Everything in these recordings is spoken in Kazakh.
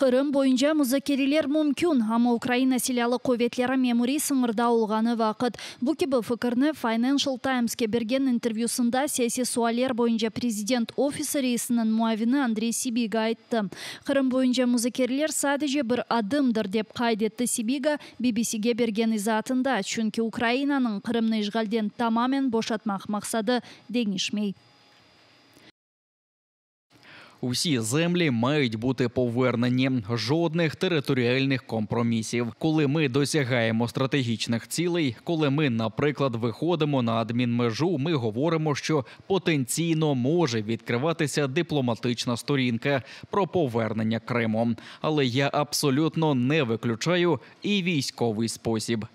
Кырым боюнча музакерелер мүмкүн, ама Украина силялы коветлері мемори сыңырда олғаны вақыт. Бу кебі фикирни Financial Times'ке берген интервьюсында саяси суалер боюнча президент офисы рейсинин муавини Андрей Сибига айтты. Кырым боюнча музакерелер садыже бір адымдыр деп кайд этти Сибига BBC-ге берген изаатында, чүнки Украинанын Кырымны ишгалден тамамен бошатмак максады деңишмей. Усі землі мають бути повернені. Жодних територіальних компромісів. Коли ми досягаємо стратегічних цілей, коли ми, наприклад, виходимо на адмінмежу, ми говоримо, що потенційно може відкриватися дипломатична сторінка про повернення Криму. Але я абсолютно не виключаю і військовий спосіб.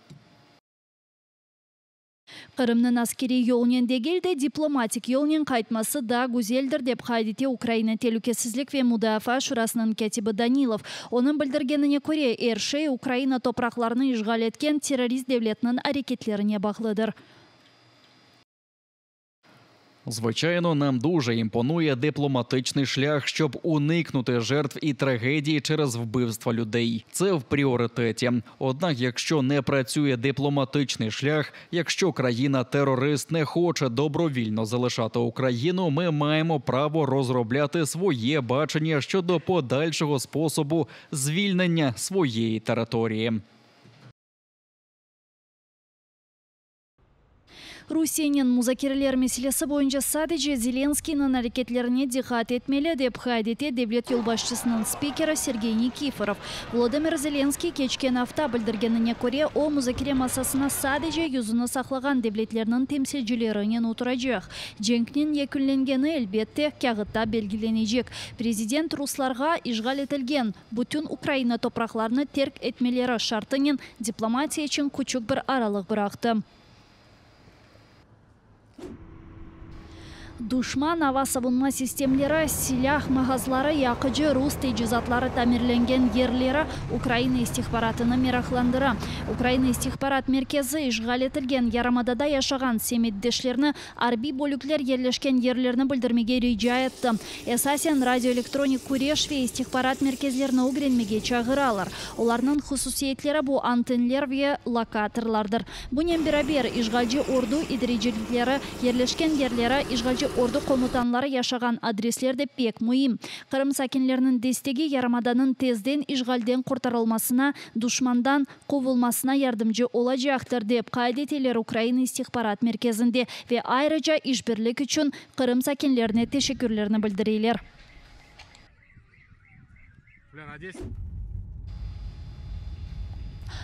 Кырымнын аскери yolunен дегелде дипломатик yolunен кайтмасы да гүзелдир деп кайдете Украина Телукесизлик ве Мудафа шурасынын катибы Данилов. Onun билдиргенине көрө, Эршей Украина топракларını ишгал эткен террорист девлетинин аракетлерине баглыдыр. Звичайно, нам дуже імпонує дипломатичний шлях, щоб уникнути жертв і трагедії через вбивства людей. Це в пріоритеті. Однак, якщо не працює дипломатичний шлях, якщо країна-терорист не хоче добровільно залишати Україну, ми маємо право розробляти своє бачення щодо подальшого способу звільнення своєї території. Русиянин музакерлер меселесі боюнча садыже Зеленскийнин аракетлерине диккат этмели деп кайдете Devlet Yolbaşçысынын спикери Сергей Никифоров. Владимир Зеленский кечкен афта билдиргенине көрө, о музакере массасына садыже юзуну саклаган девлетлеринин темсилчилеринен отурачак. Жеңктин экүнленгени элбетте кагытта белгиленежек. Президент русларга ишгал этилген бүтүн Украина топракларыны терк этмелери шартынын дипломатия үчүн күчүк бир аралык быракты. Душман ава савунма системлері, силах магазлары, якыжы рус тежизатлары тамирленген ерлері Украина истихбаратыны мерахландыра. Украина истихбарат меркези ишгал этилген Ярамадада яшаган семетдешлерни арби бөлүклер ерлешкен ерлерни билдирмеге рижа этти. Эсасен радиоэлектроник күреш ве истихбарат мерkezlerini угренмеге чагыралар. Оларнын хусусиетлери бу антеннелер ве локаторлардыр. Бунен бирабер ишгалжы орду идирежеликлери ерлешкен ерлері ишгалжы орду комутанлары яшаган адреслерде пек муим. Кырым сакинлеринин дестеги Ярамаданын тезден ишгалден куртарылмасына, душмандан ковулмасына ярдымчы олажактыр деп кайд этелер Украина истихбарат мерkezинде ве айрыжа ишбирлик үчүн Кырым сакинлерине тешеккүрлөрүн билдирилер.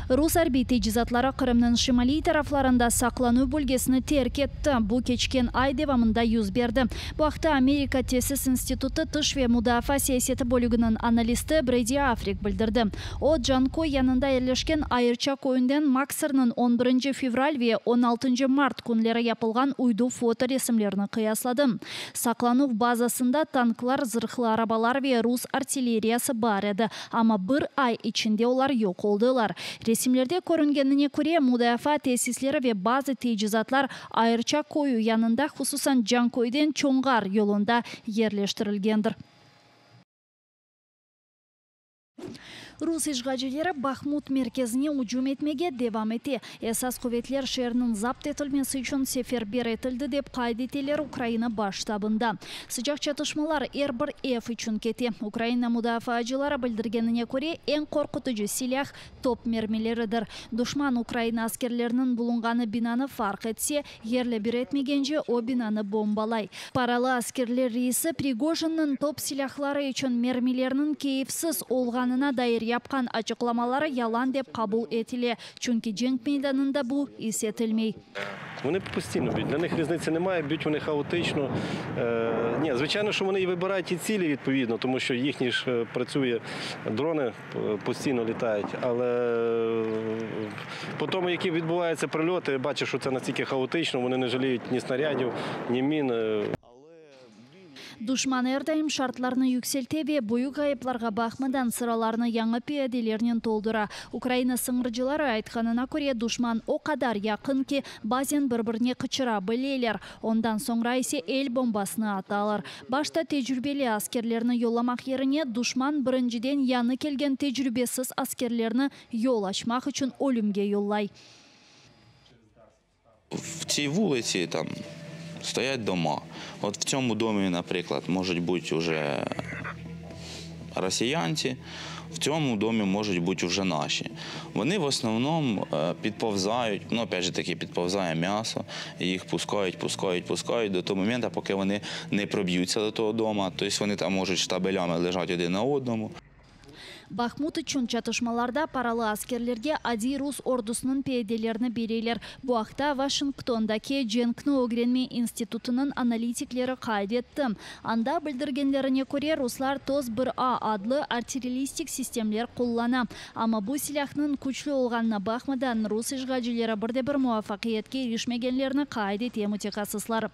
Рус арби тежизатлары Кырымнын шималий тарафларында саклануу бөлгесini терк этти. Бу кечкен ай девамында юз берди. Бу акта Америка Тесис институты тыш ве мудафа саясети бөлүгүнүн аналисти Бреди Африк билдирди. О Джанко янында эрлешкен айырча коюнден Максырнын 11 февраль ве 16 март күнлери япылган уйду фото ресимлерин кыяслады. Саклануу базасында танклар, зырхлы арабалар ве рус артиллериясы бар эди, ама бир ай ичинде олар жок болдулар. Ресимлерде көрінгеніне көре мудафа тесислері ве базы тежизатлар айырча кою янында хусусан Жанкойден Чоңгар yolunda ерлештирилгендир. Рус ишгалчылары Бахмут мерkezine уҗум этмеге девам эте. Эсас куветлер шернин запт этилмеси үчүн сефербер этилди деп кайд этелер Украина баш штабында. Сыжак чатышмалар Р-1Ф үчүн кете. Украина мудафаачылары билдиргенине көрө эң коркутуучу силах топ мермилеридир. Душман Украина аскерлеринин булунганы бинаны фарк этсе, ерле бир этмегенже о бинаны бомбалай. Паралы аскерлер рейси Пригожиннин топ силахлары үчүн мермилеринин кейифсиз олганына дайыр япкан ачыкламалары ялан деп кабул этиле, чүнки жеңк мейданында бу эсетилмей. Вони постійно б'ють, для них різниці немає, б'ють вони хаотично. Ні, звичайно, що вони і вибирають ті цілі відповідно, тому що їхні ж працює, дрони постійно літають, але по тому, які відбуваються прильоти, бачиш, що це настільки хаотично, вони не жаліють ні снарядів, ні мін. Душман әрдайым шартларны юкселтебе, бұйық айыпларға бақмадан сыраларны яңы пиаделерінен толдыра. Украина сыңыржылары айтқанына көре душман о қадар яқын ке базен бір-біріне қычыра білелер. Ондан соңра есе ел бомбасыны аталар. Башта тежірбелі аскерлеріні йоламақ еріне душман біріншіден яны келген тежірбесіз аскерлеріні йол ашмақ үшін өлімге йоллай. В цій вулиці там стоять дома. От в цьому домі, наприклад, можуть бути вже росіянці, в цьому домі можуть бути вже наші. Вони в основному підповзають, ну, опять же таки, підповзає м'ясо, і їх пускають до того моменту, поки вони не проб'ються до того дому, тобто вони там можуть штабелями лежати один на одному. Бахмут үшін чатышмаларда паралы аскерлерге Ади Рус ордусының пейделеріні берейлер. Буақта Вашингтондаке Дженкну Огренме институтының аналитиклері қайдетті. Анда білдіргенлеріне көре руслар тоз 1А адлы артиллеристик системлер қоллана. Ама бұл силахның күчлі олғанына бақмадан рус ишғалжилері бірде-бір муафақиетке ерішмегенлеріні қайдет емутекасыслар.